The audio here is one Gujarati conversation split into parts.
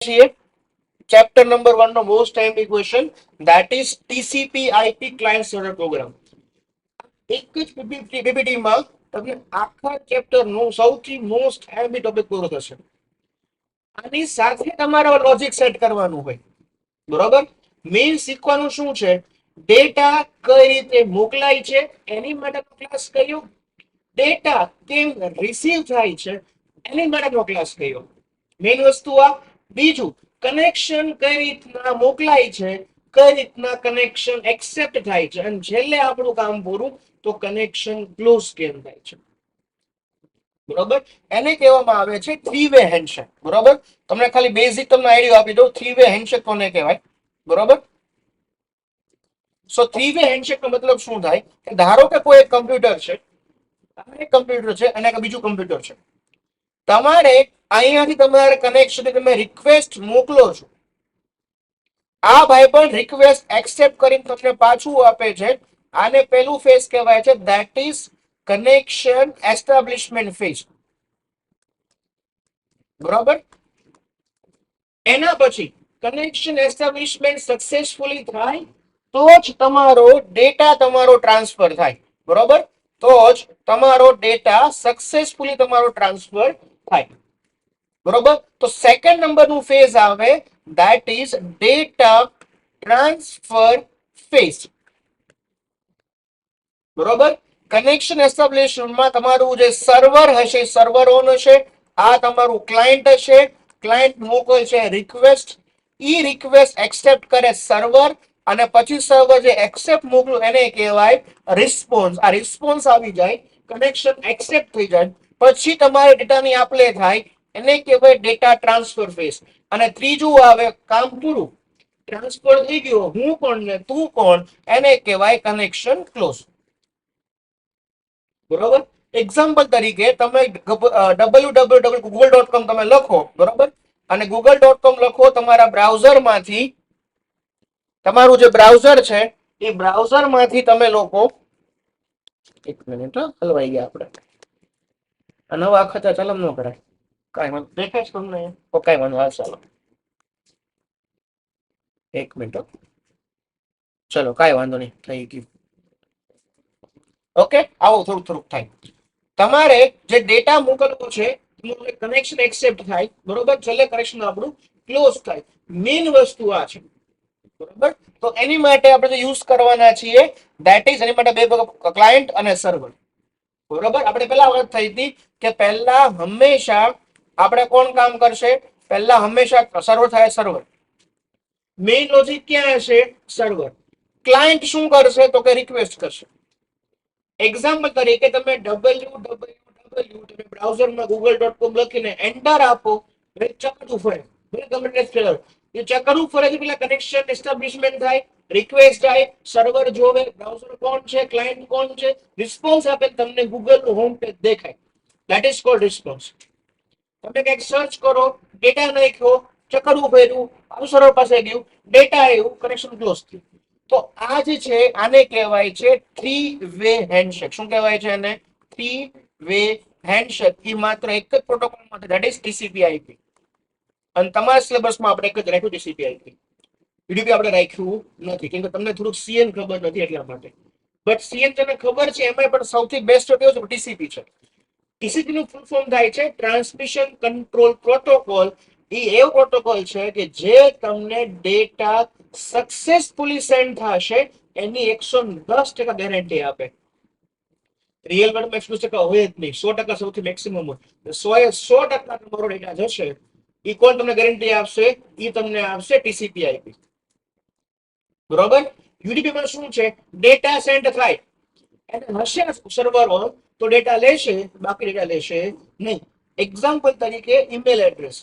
છીએ ચેપ્ટર નંબર 1 નો most timely question, that is TCP IP client server program. એક જ પીપીટી માં તમને આખા ચેપ્ટર નું સૌથી મોસ્ટ ટાઈમલી ટોપિક પૂરો થશે. આની સાથે તમારે લોજિક સેટ કરવાનું હોય, બરોબર. મેઇન શીખવાનું શું છે, ડેટા કઈ રીતે મોકલાય છે એની માટેનો ક્લાસ કયો, ડેટા કેમ રિસીવ થાય છે એની માટેનો ક્લાસ કયો. મેઇન વસ્તુ આ. બીજું, કનેક્શન કઈ રીતના મોકલાય છે, કઈ રીતના કનેક્શન એક્સેપ્ટ થાય છે, અને છેલ્લે આપણું કામ પૂરું તો કનેક્શન ક્લોઝ કેમ થાય છે, બરોબર. એને કહેવામાં આવે છે થ્રી વે હેન્ડશેક, બરોબર. તમને ખાલી બેઝિક તમને આઈડિયા આપી દઉં, થ્રી વે હેન્ડશેક કોને કહેવાય, બરોબર. સો થ્રી વે હેન્ડશેક નો મતલબ શું થાય કે ધારો કે કોઈ એક કમ્પ્યુટર છે, એક કમ્પ્યુટર છે અને એક બીજું કમ્પ્યુટર છે. તમારે અહીંયાથી તમારે કનેક્શન તમે રિક્વેસ્ટ મોકલો છો, આ ભાઈ પણ રિક્વેસ્ટ એક્સેપ્ટ કરીને તમને પાછું આપે છે. આને પેલું ફેઝ કહેવાય છે, that is connection establishment phase, બરોબર. એના પછી કનેક્શન એસ્ટાબ્લિશમેન્ટ સક્સેસફુલી થાય તો જ તમારો ડેટા તમારો ટ્રાન્સફર થાય, બરોબર. તો જ તમારો ડેટા સક્સેસફુલી તમારો ટ્રાન્સફર થાય, બરોબર. તો સેકન્ડ નંબરનું ફેઝ આવે, that is data transfer phase, બરોબર. કનેક્શન એસ્ટાબ્લિશમેન્ટમાં તમારું જે સર્વર હશે, સર્વર ઓન હશે, આ તમારું ક્લાયન્ટ હશે. ક્લાયન્ટ મોકલશે રિક્વેસ્ટ, ઈ રિક્વેસ્ટ એક્સેપ્ટ કરે સર્વર, અને પછી સર્વર જે એક્સેપ્ટ મોકલું એને કહેવાય રિસ્પોન્સ. આ રિસ્પોન્સ આવી જાય, કનેક્શન એક્સેપ્ટ થઈ જાય, પછી તમારે ડેટાની આપ-લે થાય, એને કહેવાય ડેટા ટ્રાન્સફર ફેઝ. અને ત્રીજું આવે કામ પૂરું, ટ્રાન્સફર થઈ ગયો, હું કોણ ને તું કોણ, એને કહેવાય કનેક્શન ક્લોઝ, બરોબર. એક્ઝામ્પલ તરીકે તમે www.google.com તમે લખો, બરોબર, અને google.com લખો તમારા બ્રાઉઝરમાંથી, તમારું જે બ્રાઉઝર છે એ બ્રાઉઝરમાંથી તમે લોકો, એક મિનિટ હલવાઈ ગયા આપણે, નવા ખાતા ચાલુ ન કરાય, કાંઈ વાંધો દેખાય છે તમને, કાંઈ વાંધો, હાલ ચાલો એક મિનિટ, ચલો કાંઈ વાંધો નહીં, થઈ ગયું. ઓકે, આવો થોડુંક થોડુંક થાય. તમારે જે ડેટા મોકલવો છે કનેક્શન એક્સેપ્ટ થાય, બરોબર, છેલ્લે કનેક્શન આપણું ક્લોઝ થાય. મેઇન વસ્તુ આ છે, બરોબર. તો એની માટે આપણે યુઝ કરવાના છીએ, ધેટ ઇઝ એની માટે બે ક્લાયન્ટ અને સર્વર, બરોબર. આપણે પહેલા વાત થઈ હતી કે પહેલા હંમેશા આપણે કોણ કામ કરશે, પહેલા હંમેશા સર્વર થાય, સર્વર. મેઇન લોજિક ક્યાં હશે, સર્વર. ક્લાયન્ટ શું કરશે તો કે રિક્વેસ્ટ કરશે. એક્ઝામ્પલ તરીકે તમે www તમે બ્રાઉઝરમાં google.com લખીને એન્ટર આપો, ચકડું ફરે, એ ચકડું ફરે છે, પેલા કનેક્શન એસ્ટાબ્લિશમેન્ટ થાય, રિક્વેસ્ટ થાય, સર્વર જોવે બ્રાઉઝર કોણ છે, ક્લાયન્ટ કોણ છે, રિસ્પોન્સ આપે, તમને ગૂગલ નું હોમ પેજ દેખાય, ધેટ ઇઝ કોલ્ડ રિસ્પોન્સ. તમે કંઈક સર્ચ કરો, ડેટા નાખ્યો, ચકડવું ફર્યું, સર્વર પાસે ગયું, ડેટા આવ્યું, કનેક્શન ક્લોઝ થયું. તો આ જે છે આને કહેવાય છે થ્રી વે હેન્ડશેક. શું કહેવાય છે એને, થ્રી વે હેન્ડશેક. એ માત્ર એક જ પ્રોટોકોલ માટે, ધેટ ઇઝ ટીસીપી આઈપી. અને તમારા સિલેબસમાં આપણે એક જ રાખ્યું ટીસીપી આઈપી, યુડીપી આપણે રાખ્યું નથી, કેમ કે તમને થોડુંક સીએન ખબર નથી એટલા માટે. બટ સીએન તને ખબર છે, એમાં પણ સૌથી બેસ્ટ કયો છે, ટીસીપી છે. ટીસીપી નું ફૂલ ફોર્મ થાય છે ટ્રાન્સમિશન કંટ્રોલ પ્રોટોકોલ. એ એવો પ્રોટોકોલ છે કે જે તમને ડેટા સક્સેસફુલી સેન્ડ થશે એની 110% ગેરંટી આપે. રિયલ વર્લ્ડમાં 100% હોય જ નહીં, 100% સૌથી મેક્સિમમ હોય. 100% તમારો ડેટા જશે, એ કોણ તમને ગેરંટી આપશે, એ તમને આપશે ટીસીપી આઈપી, બરોબર. યુડીપી માં શું છે, ડેટા સેન્ડ થાય એને હશે સર્વર ઓન તો ડેટા લેશે, બાકી ડેટા લેશે નહીં. એક્ઝામ્પલ તરીકે ઈમેલ એડ્રેસ,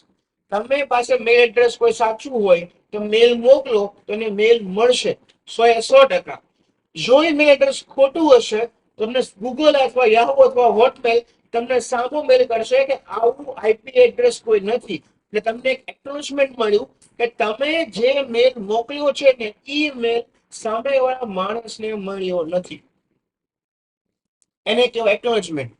તમે પાસે મેલ એડ્રેસ કોઈ સાચું હોય તો મેલ મોકલો તો એને મેલ મળશે 100%. જો એ મેલ એડ્રેસ ખોટું હશે, તમને ગૂગલ અથવા યાહુ અથવા હોટમેલ તમને સામો મેલ કરશે કે આવું આઈપી એડ્રેસ કોઈ નથી, એટલે તમને એક એક્નોલેજમેન્ટ મળ્યું કે તમે જે મેલ મોકલ્યો છે ને ઈ મેલ સામેવાળા માણસને મળ્યો નથી, એને કહેવાય એક્નોલેજમેન્ટ.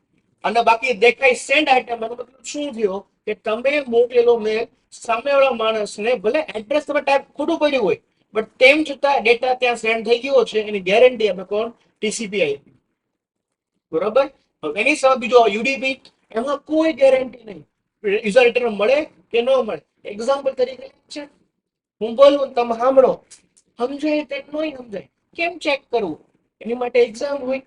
અને બાકી દેખાય સેન્ડ આઇટમ, એનો મતલબ શું થયો કે તમે મોકલેલો મેલ સામેવાળા માણસને ભલે એડ્રેસ તમે ટાઈપ ખોટું પડ્યું હોય બટ તેમ છતાં ડેટા ત્યાં સેન્ડ થઈ ગયો છે એની ગેરંટી આપણે કોણ ટીસીપી આપી. બરોબર. એની સામે બીજો યુડીપી, એમાં કોઈ ગેરંટી નહીં યુઝર રિટર્ન મળે કે ન મળે. એક્ઝામ્પલ તરીકે છે, હું બોલું તમે સાંભળો, સમજાય તે નહીં સમજાય કેમ ચેક કરવું? એની માટે એક્ઝામ હોય,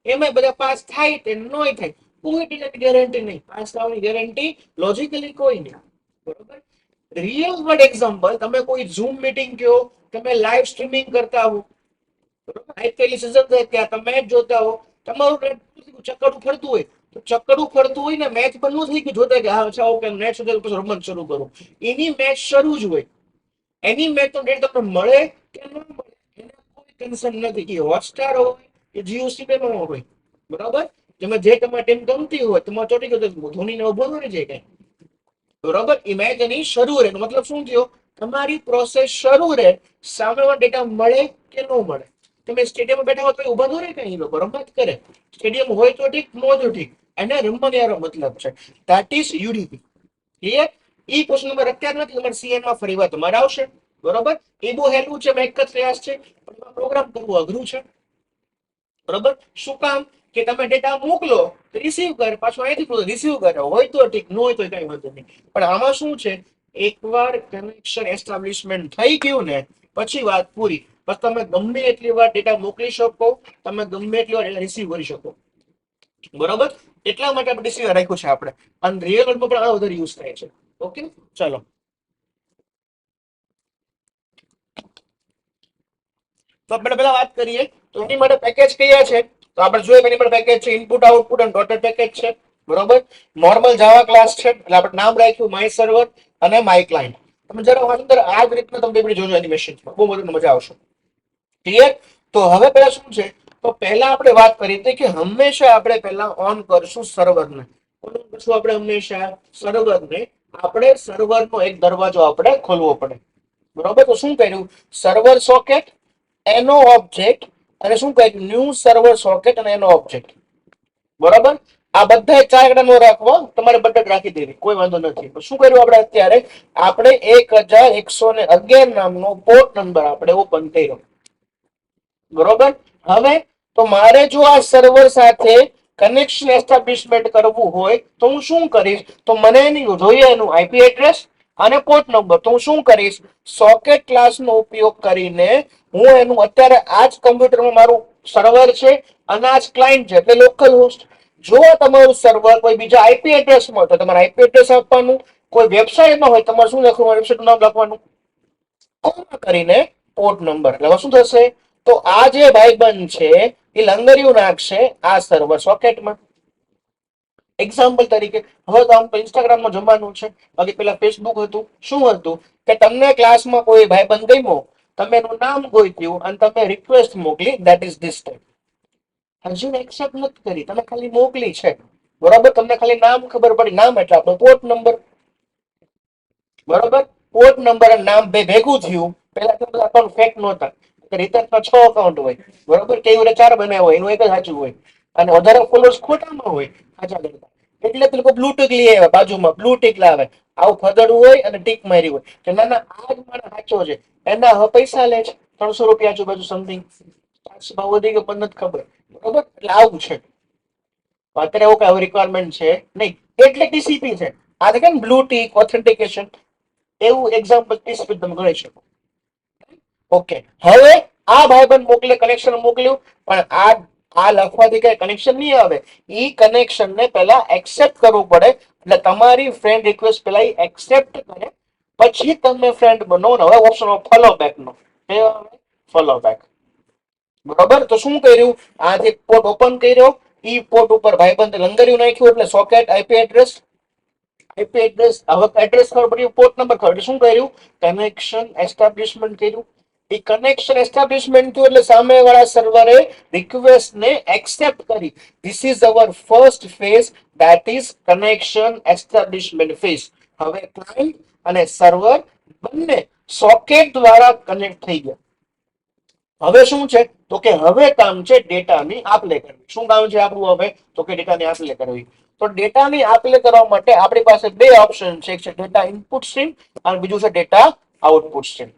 એમાં બધા પાસ થાય તે નોય થાય, કોઈ ટીચરની ગેરંટી નહીં, પાસ થવાની ગેરંટી લોજિકલી કોઈ નહીં. બરોબર. રિયલ વર્લ્ડ એક્ઝામ્પલ, તમે કોઈ ઝૂમ મીટિંગ કયો, તમે લાઈવ સ્ટ્રીમિંગ કરતા હો, બરોબર, આઈપીએલ સિઝન થાય ત્યાં તમે મેચ જોતા હો, તમારું ચક્કડું ફરતું હોય, તો ચક્કડું ફરતું હોય ને મેચ બંધ થઈ ગયું જોતા કે હા અચ્છા ઓકે મેચ સુધી પછી રમત શરૂ કરો, એની મેચ શરૂ જ હોય, એની મેચ તો ડેટ તમને મળે કે ન મળે એને કોઈ ટેન્શન નથી, કે હોટસ્ટાર હોય કે જીઓ સિનેમા હોય. બરાબર. જેમાં જે તમારી ટીમ ગમતી હોય તમારે ચોટી ગયો ધોનીને ઉભો ન રહી જાય કઈ. બરોબર. એ મેચ એની શરૂ રહે, મતલબ શું થયો, તમારી પ્રોસેસ શરૂ રહે, સામેનો ડેટા મળે કે ન મળે. તમે સ્ટેડિયમમાં બેઠા હો તો ઉભા ન રહે કઈ, લોકો રમત કરે. સ્ટેડિયમ હોય તો ઠીક, ન તો ઠીક, એને રમવાનો મતલબ છે. That is UDP. Clear? E question number અત્યારે નથી, તમારે સીએન માં ફરી વાર તમારે આવશે. બરોબર. એ બહુ હેલું છે, એક જ પ્રયાસ છે, પણ પ્રોગ્રામ કરવું અઘરું છે. બરોબર. શું કામ? કે તમે ડેટા મોકલો, રિસીવ કરે, પાછું અહીંથી રિસીવ કરે, હોય તો ઠીક, ન હોય તો કઈ વાંધો નહીં. પણ આમાં શું છે, એકવાર કનેક્શન એસ્ટાબ્લિશમેન્ટ થઈ ગયું ને પછી વાત પૂરી. બસ તમે ગમે એટલી વાર ડેટા મોકલી શકો, તમે ગમે એટલી વાર રિસીવ કરી શકો. બરોબર. એટલા માટે આપણે રિસીવર રાખ્યું છે આપણે, અને રિયલ વર્લ્ડમાં પણ આ વધારે યુઝ થાય છે. ઓકે, ચલો. તો આપણે પહેલા વાત કરીએ તો એની માટે પેકેજ કયા છે. તો આપણે જોઈએ એની માટે પેકેજ છે ઇનપુટ આઉટપુટ અને ડોટેડ પેકેજ છે. બરોબર. નોર્મલ જાવા ક્લાસ છે, એટલે આપણે નામ રાખ્યું માય સર્વર અને માય ક્લાયન્ટ. તમે જરા અંદર આ જ રીતના તમે જોજો એનિમેશન, બહુ મજા આવશે. ક્લિયર? તો હવે પહેલા શું છે, તો પહેલા આપણે વાત કરી હતી કે હંમેશા આપણે પહેલા ઓન કરશું સર્વરને. ઓન કરશું આપણે હંમેશા સર્વરને. આપણે સર્વરનો એક દરવાજો આપણે ખોલવો પડે. બરોબર. તો શું કર્યું, સર્વર સોકેટ એનો ઓબ્જેક્ટ, અને શું કહે ન્યૂ સર્વર સોકેટ અને એનો ઓબ્જેક્ટ. બરોબર. આ બધા ચાર ગણા નો રાખવા, તમારે બટન રાખી દેવી, કોઈ વાંધો નથી. શું કર્યું આપણે અત્યારે, આપણે 1111 નામનો પોર્ટ નંબર આપણે ઓપન કર્યો. બરોબર. હવે તો મારે જો આ સર્વર સાથે કનેક્શન એસ્ટાબ્લિશમેન્ટ કરવું હોય તો હું શું કરીશ, તો મને એની જોઈએ એનું આઈપી એડ્રેસ અને પોર્ટ નંબર. તો હું શું કરીશ, સોકેટ ક્લાસનો ઉપયોગ કરીને હું એનું અત્યારે આ જ કમ્પ્યુટરમાં મારું સર્વર છે અને આ જ ક્લાયન્ટ છે, એટલે લોકલ હોસ્ટ. જો તમારું સર્વર કોઈ બીજા આઈપી એડ્રેસમાં હોય તો તમારે આઈપી એડ્રેસ આપવાનું, કોઈ વેબસાઇટમાં હોય તમારે શું લખવાનું, વેબસાઇટનું નામ લખવાનું, કોમા કરીને પોર્ટ નંબર. એટલે શું થશે, તો આ જે ભાઈબંધ છે એ લંગરિયું નાખશે આ સર્વર સોકેટમાં. એક્ઝામ્પલ તરીકે હવે તો આમ તો ઇન્સ્ટાગ્રામમાં જમવાનું છે, બાકી પેલા ફેસબુક હતું. શું હતું કે તમને ક્લાસમાં કોઈ ભાઈબંધ ગમ્યો, તમે એનું નામ ગોત્યું અને તમે રિક્વેસ્ટ મોકલી, ધેટ ઇઝ ધીસ ટાઈપ. હજુ એક્સેપ્ટ નથી કરી, તમે ખાલી મોકલી છે. બરોબર. તમને ખાલી નામ ખબર પડી, નામ એટલે આપણો પોર્ટ નંબર. બરોબર. પોર્ટ નંબર અને નામ બે ભેગું થયું. પહેલા તો બધા અકાઉન્ટ ફેક નહોતા, રિતર્સમાં 6 અકાઉન્ટ હોય. બરોબર. કેવી 4 બનાવ્યા હોય, એનું એક જ સાચું હોય, અને વધારે ફોલોઅર્સ ખોટામાં હોય સાચા કરતા. એટલે તો લોકો બ્લુ ટીક લઈ આવે, બાજુમાં બ્લુ ટીક લાવે, આવું ફદડું હોય અને ટીક મારી હોય કે ના ના આ જ મારો સાચો છે. એના હવે પૈસા લે છે 300 રૂપિયા આજુબાજુ સમથિંગ, ભાવ વધી ગયો પણ નથી ખબર. બરોબર. એટલે આવું છે. અત્યારે એવું કઈ રિક્વાયરમેન્ટ છે નહીં, એટલે ટીસીપી છે. આ કેમ બ્લુ ટીક ઓથેન્ટિકેશન, એવું એક્ઝામ્પલ ટીસીપી તમે ગણી શકો. ઓકે. હવે આ ભાઈબંધ મોકલે, કનેક્શન મોકલ્યું, પણ આ લખવાથી કઈ કનેક્શન નહીં આવે. ઈ કનેક્શન ને પહેલા એક્સેપ્ટ કરવું પડે. એટલે તમારી ફ્રેન્ડ રિક્વેસ્ટ પહેલા એક્સેપ્ટ કરે, પછી તમે ફ્રેન્ડ બનો. હવે ઓપ્શન ફોલો બેક નો, ફોલો બેક. બરોબર. તો શું કર્યું, આ જે પોર્ટ ઓપન કર્યો, ઈ પોર્ટ ઉપર ભાઈબંધ લંગર્યું નાખ્યું, એટલે socket IP address, IP address હવે એડ્રેસ ખબર પડી, પોર્ટ નંબર ખબર. શું કર્યું, કનેક્શન એસ્ટાબ્લિશમેન્ટ કર્યું. એ કનેક્શન એસ્ટાબ્લિશમેન્ટ થયું એટલે સામેવાળા સર્વરે રિક્વેસ્ટ ને એક્સેપ્ટ કરી. This is our first phase, that is connection establishment phase. હવે ક્લાયન્ટ અને સર્વર બંને સોકેટ દ્વારા કનેક્ટ થઈ ગયા. હવે શું છે, તો કે હવે કામ છે ડેટાની આપ લે કરવી. શું કામ છે આપણું હવે, તો કે ડેટાની આપ લે કરવી. તો ડેટાની આપ-લે કરવા માટે આપણી પાસે બે ઓપ્શન છે, એક છે ડેટા ઇનપુટ સ્ટ્રીમ અને બીજું છે ડેટા આઉટપુટ સ્ટ્રીમ.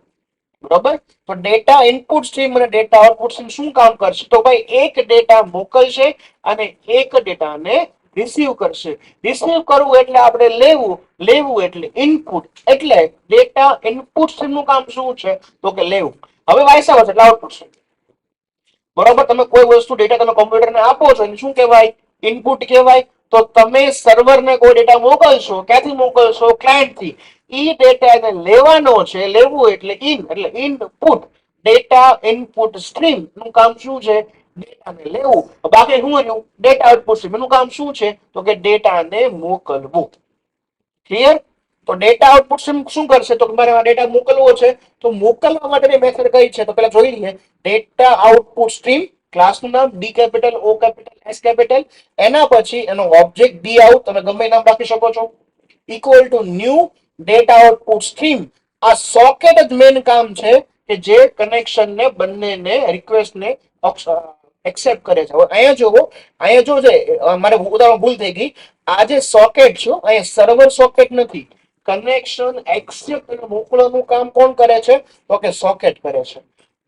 બરોબર? તો ડેટા ઇનપુટ સ્ટ્રીમ અને ડેટા આઉટપુટ સ્ટ્રીમ શું કામ કરશે? તો ભાઈ એક ડેટા મોકલશે અને એક ડેટાને રિસીવ કરશે. રિસીવ કરવું એટલે આપણે લેવું, લેવું એટલે ઇનપુટ. એટલે ડેટા ઇનપુટ સ્ટ્રીમ નું કામ શું છે? તો કે લેવું. હવે વાઇસ વર્ષ એટલે આઉટપુટ સ્ટ્રીમ. બરોબર? તમે કોઈ વસ્તુ ડેટા તમે કોમ્પ્યુટરને આપો છો એને શું કહેવાય? ઇનપુટ કહેવાય. તો તમે સર્વરને કોઈ ડેટા મોકલશો, ક્યાંથી મોકલશો? ક્લાયન્ટથી. ઈ ડેટા એને લેવાનો છે, લેવું એટલે ઇનપુટ. ડેટા ઇનપુટ સ્ટ્રીમ નું કામ શું છે? ડેટાને લેવું. બાકી શું રહ્યું? ડેટા આઉટપુટ સ્ટ્રીમ એનું કામ શું છે? તો કે ડેટાને મોકલવું. ક્લિયર? તો ડેટા આઉટપુટ સ્ટ્રીમ શું કરશે? તો તમારે આ ડેટા મોકલવો છે, તો મોકલવા માટેની મેથડ કઈ છે? તો પેલા જોઈ લઈએ. ડેટા આઉટપુટ સ્ટ્રીમ, ક્લાસનું નામ ડી કેપિટલ, ઓ કેપિટલ, એસ કેપિટલ. એના પછી એનો ઓબ્જેક્ટ ડી આઉટ, તમે ગમે નામ રાખી શકો છો. Equal to new data output stream. આ સોકેટ જ મેઇન કામ છે કે જે કનેક્શનને બંનેને રિક્વેસ્ટને એક્સેપ્ટ કરે છે. હવે અહીંયા જોવો, અહીંયા જો છે મારે ઉદાહરણ ભૂલ થઈ ગઈ. આ જે સોકેટ છે અહીંયા સર્વર સોકેટ નથી. કનેક્શન એક્સેપ્ટ અને મોકલવાનું કામ કોણ કરે છે? તો કે સોકેટ કરે છે.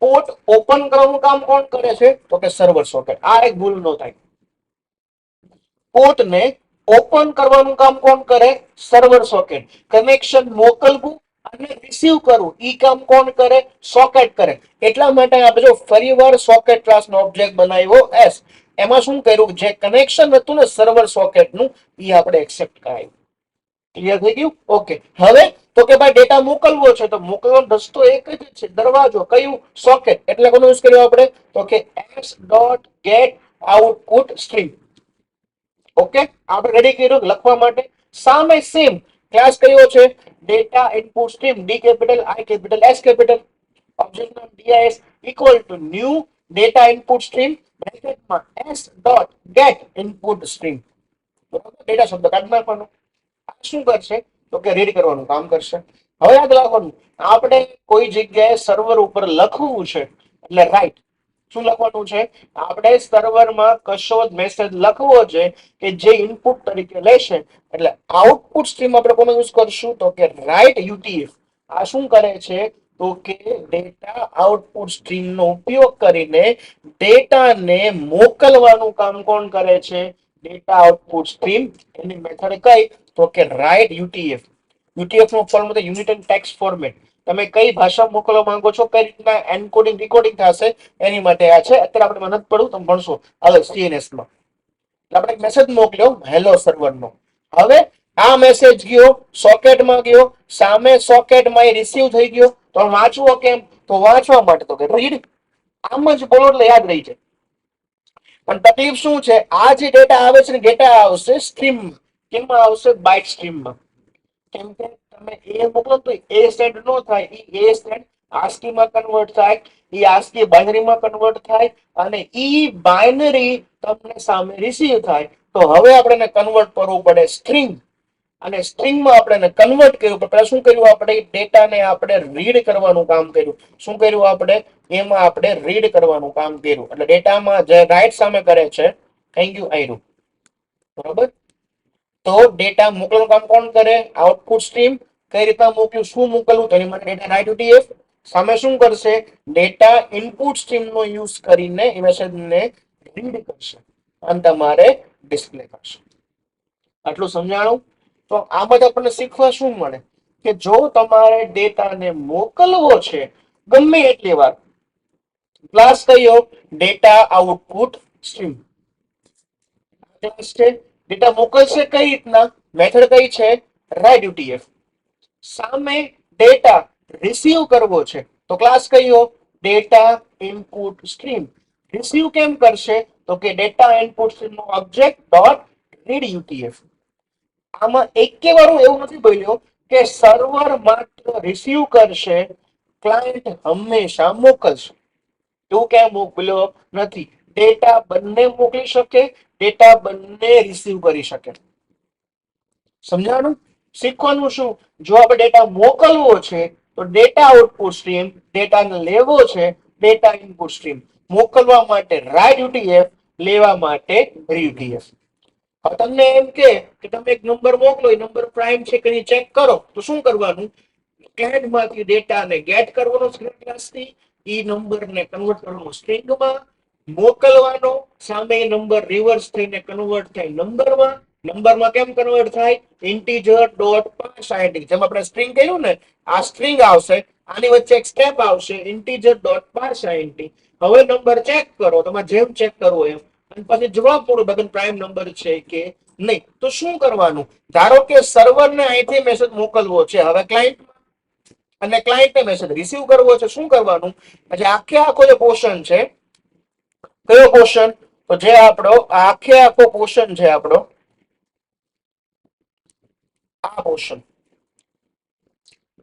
પોર્ટ ઓપન કરવાનું કામ કોણ કરે છે? તો કે સર્વર સોકેટ. આ એક ભૂલ ન થાય. પોર્ટને ઓપન કરવાનું કામ કોણ કરે? Server socket. કનેક્શન મોકલવું અને રિસીવ કરવું ઈ કામ કોણ કરે? સોકેટ કરે. એટલા માટે આપણે જો ફરીવાર સોકેટ ક્લાસનો ઓબ્જેક્ટ બનાવ્યો એસ. એમાં શું કર્યું? જે કનેક્શન હતું ને સર્વર સોકેટનું ઈ આપણે એક્સેપ્ટ કરાયું. ક્લિયર થઈ ગયું? ઓકે. હવે તો કે ભાઈ ડેટા મોકલવો છે, તો મોકલવાનો રસ્તો એક જ છે, દરવાજો. કયું? સોકેટ. એટલે કોનો યુઝ કર્યો આપણે? તો કે s dot get output stream. Okay, આપણે રેડી કર્યું લખવા માટે. સામે સેમ ક્લાસ કયો છે? Data input stream, D capital, I capital, S capital. Object નામ DIS equal to new data input stream બ્રેકેટમાં s dot get input stream. બરાબર? ડેટા શબ્દ કાઢી નાખવાનો. આ શું કરશે? તો કે રીડ કરવાનું કામ કરશે. હવે યાદ રાખવાનું, આપણે કોઈ જગ્યાએ સર્વર ઉપર લખવું છે એટલે રાઈટ. શું લખવાનું છે? આપણે સર્વરમાં કશો જ મેસેજ લખવો છે કે જે ઇનપુટ તરીકે લેશે. એટલે આઉટપુટ સ્ટ્રીમ આપણે કોનો યુઝ કરશું? તો કે રાઈટ યુટીએફ. આ શું કરે છે? તો કે ડેટા આઉટપુટ સ્ટ્રીમ નો ઉપયોગ કરીને ડેટાને મોકલવાનું કામ કોણ કરે છે? Data output stream. એની મેથડ કઈ? તો કે રાઈટ યુટીએફ. યુટીએફ નો ફોર્મ હતો યુનિટ ટેક્સ્ટ ફોર્મેટ. તમે કઈ ભાષા મોકલવા માંગો છો, કઈ રીતના એન્કોડિંગ ડીકોડિંગ થશે એની માટે આ છે. અત્યારે આપણે મહેનત પડું તમે ભણશો આગળ સીએનએસ માં. આપણે એક મેસેજ મોકલ્યો હેલો સર્વર નો. હવે આ મેસેજ ગયો સોકેટમાં ગયો, સામે સોકેટમાં એ રિસીવ થઈ ગયો. તો વાંચવો કેમ? તો વાંચવા માટે તો કે રીડ. આમ જ બોલો એટલે યાદ રહી જાય. પણ તકલીફ શું છે? આ જે ડેટા આવે છે ને ડેટા આવશે સ્ટ્રીમમાં. કેમાં આવશે? બાઇટ સ્ટ્રીમમાં. કેમ કે તમે એ મોકલો તો એ સેન્ડ નો થાય, ઈ એ સેન્ડ આસ્કી માં કન્વર્ટ થાય, ઈ આસ્કી બાઇનરી માં કન્વર્ટ થાય અને ઈ બાઇનરી તમને સામે રિસીવ થાય. તો હવે આપણે કન્વર્ટ કરવું પડે સ્ટ્રિંગ. અને સ્ટ્રિંગમાં આપણે કન્વર્ટ કર્યું. પહેલા શું કર્યું? આપણે ડેટાને આપણે રીડ કરવાનું કામ કર્યું. શું કર્યું આપણે? એમાં આપણે રીડ કરવાનું કામ કર્યું. એટલે ડેટામાં જે રાઈટ સામે કરે છે થેન્ક યુ આયરું. બરોબર? તો ડેટા મોકલવાનું કામ કોણ કરે? Output stream. કઈ રીતના મોકલ્યું, શું મોકલવું? તો એની માટે ડેટા રાઈટ યુટીએફ. સામે શું કરશે? ડેટા ઇનપુટ સ્ટ્રીમ નો યુઝ કરીને એ મેસેજને રીડ કરશે અને તમારે ડિસ્પ્લે કરશે. આટલું સમજાણું? તો આમાં આપણને શીખવા શું મળે? કે જો તમારે ડેટાને મોકલવો છે ગમે એટલી વાર, ક્લાસ કયો? ડેટા આઉટપુટ સ્ટ્રીમ ક્લાસ છે. ડેટા મોકલશે કઈ રીતના? મેથડ કઈ છે? રાઈટ યુટીએફ. સામે ડેટા રિસીવ કરવો છે તો ક્લાસ કયો? Data input stream. રિસીવ કેમ કરશે? તો કે ડેટા ઇનપુટ સ્ટ્રીમ નો ઓબ્જેક્ટ ડોટ રીડ યુટીએફ. આમાં એકે વાર એવું નથી બોલ્યો કે સર્વર માત્ર રિસીવ કરશે, ક્લાયન્ટ હંમેશા મોકલશે. એવું ક્યાં મોકલ્યો નથી. ડેટા બંને મોકલી શકે, ડેટા બંને રિસીવ કરી શકે. સમજાણું? શીખવાનું શું? જો આપણે ડેટા મોકલવો છે તો ડેટા આઉટપુટ સ્ટ્રીમ, ડેટાને લેવો છે ડેટા ઇનપુટ સ્ટ્રીમ. મોકલવા માટે રાઈટ યુટીએફ, લેવા માટે યુટીએફ. હવે તમને એમ કે તમે એક નંબર મોકલો, એ નંબર પ્રાઇમ છે કે ચેક કરો, તો શું કરવાનું? ક્લાયન્ટ માંથી ડેટાને ગેટ કરવાનો સ્ક્રીન ક્લાસથી, ઈ નંબરને કન્વર્ટ કરવાનો સ્ટ્રિંગમાં, મોકલવાનો, સામે નંબર રિવર્સ થઈને કન્વર્ટ થાય નંબરમાં. નંબરમાં કેમ કન્વર્ટ થાય? ઇન્ટીજર ડોટ પાર્સ જેમ આપણે સ્ટ્રિંગ કર્યું ને, આ સ્ટ્રિંગ આવશે, આની વચ્ચે એક સ્ટેપ આવશે ઇન્ટીજર ડોટ પાર્સ. હવે નંબર ચેક કરો, તમારે જેમ ચેક કરવો એમ, અને પછી જવાબ પૂરો બગન પ્રાઇમ નંબર છે કે નહીં. તો શું કરવાનું? ધારો કે સર્વરને અહીંથી મેસેજ મોકલવો છે હવે ક્લાયન્ટ, અને ક્લાયન્ટને મેસેજ રિસીવ કરવો છે. શું કરવાનું? એટલે આખે આખો જે પોર્શન છે, કયો પોર્શન? તો જે આપણો આખે આખો પોર્શન છે આપણો આ પોર્શન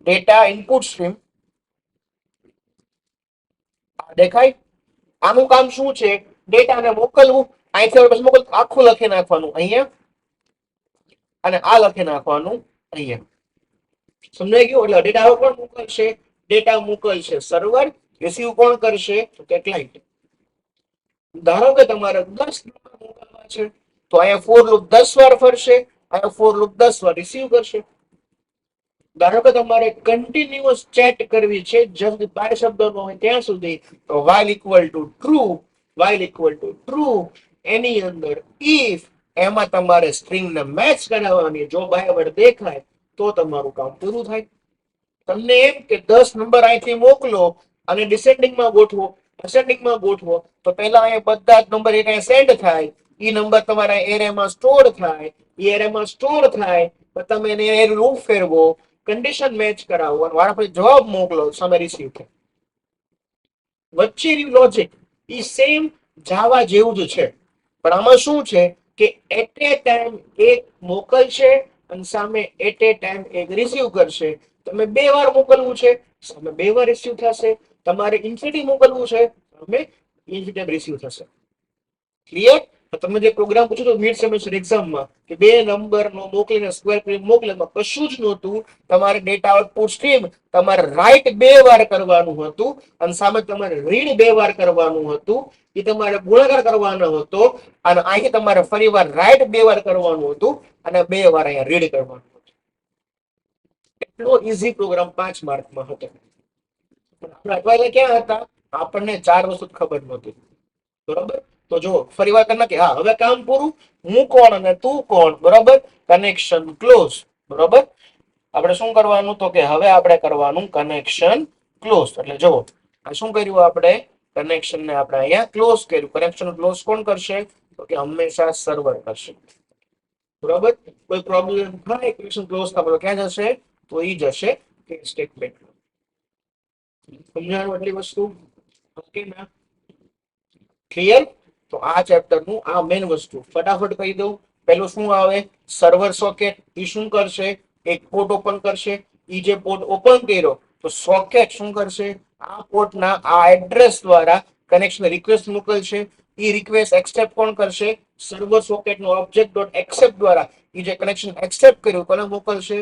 ડેટા ઇનપુટ સ્ટ્રીમ દેખાય. આનું કામ શું છે? ડેટાને મોકલવું. અહીંથી પછી મોકલ આખું લખી નાખવાનું અહીંયા, અને આ લખી નાખવાનું અહીંયા. સમજાઈ ગયું? એટલે ડેટા કોણ મોકલશે? ડેટા મોકલશે સર્વર, રિસીવ કોણ કરશે? તો કે ક્લાયન્ટ. ધારો કે તમારે 10 નંબર મોકલવા છે, તો અહીંયા ફોર લૂપ 10 વાર ફરશે, અહીંયા ફોર લૂપ 10 વાર રિસીવ કરશે. ધારો કે તમારે કન્ટિન્યુઅસ ચેટ કરવી છે, જ્યાં સુધી 12 શબ્દો ન હોય ત્યાં સુધી, તો while equal to true, while equal to true, એની અંદર if એમાં તમારે સ્ટ્રિંગને મેચ કરાવવાની, જો બરાબર દેખાય તો તમારું કામ પૂરું થાય. તમને એમ કે 10 નંબર અહીંથી મોકલો અને ડિસેન્ડિંગમાં ગોઠવો, અસેન્ડિંગમાં ગોઠવો, તો પહેલા અહીંયા બધા જ નંબર એક સેન્ડ થાય, ઈ નંબર તમારા એરેમાં સ્ટોર થાય, ઈ એરેમાં સ્ટોર થાય, તો તમે એને એરે લૂપ ફેરવો, કન્ડિશન મેચ કરાવો, અને વારા પછી જવાબ મોકલો, સામે રિસીવ થાય. વચ્ચેની લોજિક ઈ સેમ જાવા જેવું જ છે, પણ આમાં શું છે કે એટ એ ટાઈમ એક મોકલશે અને સામે એટ એ ટાઈમ એક રિસીવ કરશે. તમે 2 વાર મોકલવું છે, સામે 2 વાર રિસીવ થશે. તમારે ઇન્ફિનિટી મોકલવું છે, સામે ઇન્ફિનિટી રિસીવ થશે. ક્લિયર? તમે જે પ્રોગ્રામ પૂછ્યો તો મિડ સેમેસ્ટર એક્ઝામમાં કે 2 નંબરનો મોકલીને સ્ક્વેર કરીને મોકલેમાં કશું જ નહોતું. તમારે ડેટા આઉટપુટ સ્ટ્રીમ તમારે રાઈટ 2 વાર કરવાનું હતું, અને સામે તમારે રીડ 2 વાર કરવાનું હતું. એ તમારે ગુણાકાર કરવાનો હતો, અને અહીં તમારે ફરીવાર રાઈટ 2 વાર કરવાનું હતું, અને 2 વાર અહીંયા રીડ કરવાનું હતું. એટલો ઈઝી પ્રોગ્રામ 5 માર્કમાં હતો. આપણે અટવાયેલા ક્યાં હતા? આપણને 4 વસ્તુ ખબર નહોતી. બરોબર? તો જો ફરી વાર કરી નાખીએ. હા, હવે કામ પૂરું. હું કોણ અને તું કોણ, બરોબર? Connection close. બરોબર? આપણે શું કરવાનું? તો કે હવે આપણે કરવાનું કનેક્શન ક્લોઝ. એટલે જો આ શું કર્યું આપણે? કનેક્શન ને આપણે અહીંયા ક્લોઝ કર્યું. કનેક્શન ક્લોઝ કોણ કરશે? તો કે હંમેશા સર્વર કરશે. બરોબર? કોઈ પ્રોબ્લેમ થાય કનેક્શન ક્લોઝ થાય ક્યાં જશે? તો ઈ જશે કે સ્ટેટમેન્ટ. સમજાણું એટલી વસ્તુ? ઓકે ના? ક્લિયર? તો આ ચેપ્ટર નું આ મેઇન વસ્તુ ફટાફટ કહી દઉં. પેલું શું આવે? Server socket. ઈ શું કરશે? એક પોર્ટ ઓપન કરશે. ઈ જે પોર્ટ ઓપન કર્યો તો સોકેટ શું કરશે? આ પોર્ટના આ એડ્રેસ દ્વારા કનેક્શન રિક્વેસ્ટ મોકલશે. ઈ રિક્વેસ્ટ એક્સેપ્ટ કોણ કરશે? સર્વર સોકેટનો ઓબ્જેક્ટ ડોટ એક્સેપ્ટ દ્વારા ઈ જે કનેક્શન એક્સેપ્ટ કર્યું કોને મોકલશે?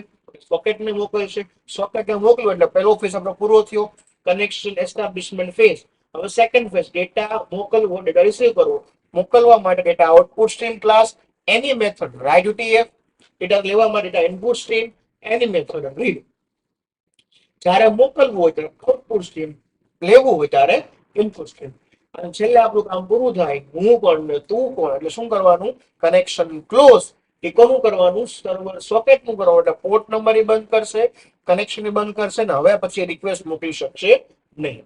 સોકેટને મોકલશે. સોકેટને મોકલ્યું એટલે પહેલો ફેઝ આપણો પૂરો થયો, કનેક્શન એસ્ટાબ્લિશમેન્ટ ફેઝ. હવે સેકન્ડ ફેઝ ડેટા મોકલવો, ડેટા રિસીવ કરવો. મોકલવા માટે ડેટા આઉટપુટ સ્ટ્રીમ ક્લાસ, એની મેથડ રાઇટ યુટીએફ. ડેટા લેવા માટે ડેટા ઇનપુટ સ્ટ્રીમ, એની મેથડ રીડ. જ્યારે મોકલવું હોય ત્યારે આઉટપુટ સ્ટ્રીમ, લેવું હોય ત્યારે ઇનપુટ સ્ટ્રીમ. અને છેલ્લે આપણું કામ પૂરું થાય, હું કોણ ને તું કોણ, એટલે શું કરવાનું? Connection close. એ કોનું કરવાનું? સર્વર સોકેટ નું કરવાનું. એટલે પોર્ટ નંબર બંધ કરશે, કનેક્શન બંધ કરશે, ને હવે પછી રિક્વેસ્ટ મોકલી શકશે નહીં.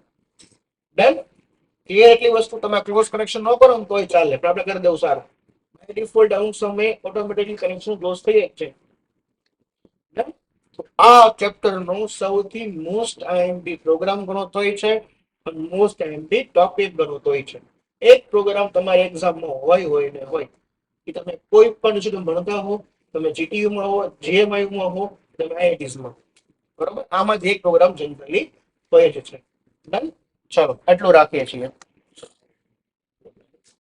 ડન? ક્લિયર? એટલી વસ્તુ. તમે ક્લોઝ કનેક્શન ન કરો ને તોય ચાલે, પણ આપણે કરી દેવું સારું. બાય ડિફોલ્ટ અમુક સમયે ઓટોમેટિકલી કનેક્શન ક્લોઝ થઈ જાય છે. ડન? આ ચેપ્ટર નો સૌથી મોસ્ટ આઈએમપી પ્રોગ્રામ ગણતો હોય છે, અને મોસ્ટ આઈએમપી ટોપિક ગણતો હોય છે. એક પ્રોગ્રામ તમારી એક્ઝામમાં હોય ને હોય. કે તમે કોઈ પણ જો ભણતા હો, તમે જીટીયુમાં હો, જીએમઆઈમાં હો, તમે આઈઆઈટીસમાં, બરોબર? આમાંથી એક પ્રોગ્રામ જનરલી હોય જ છે. ડન? ચલો, એટલું રાખીએ છીએ.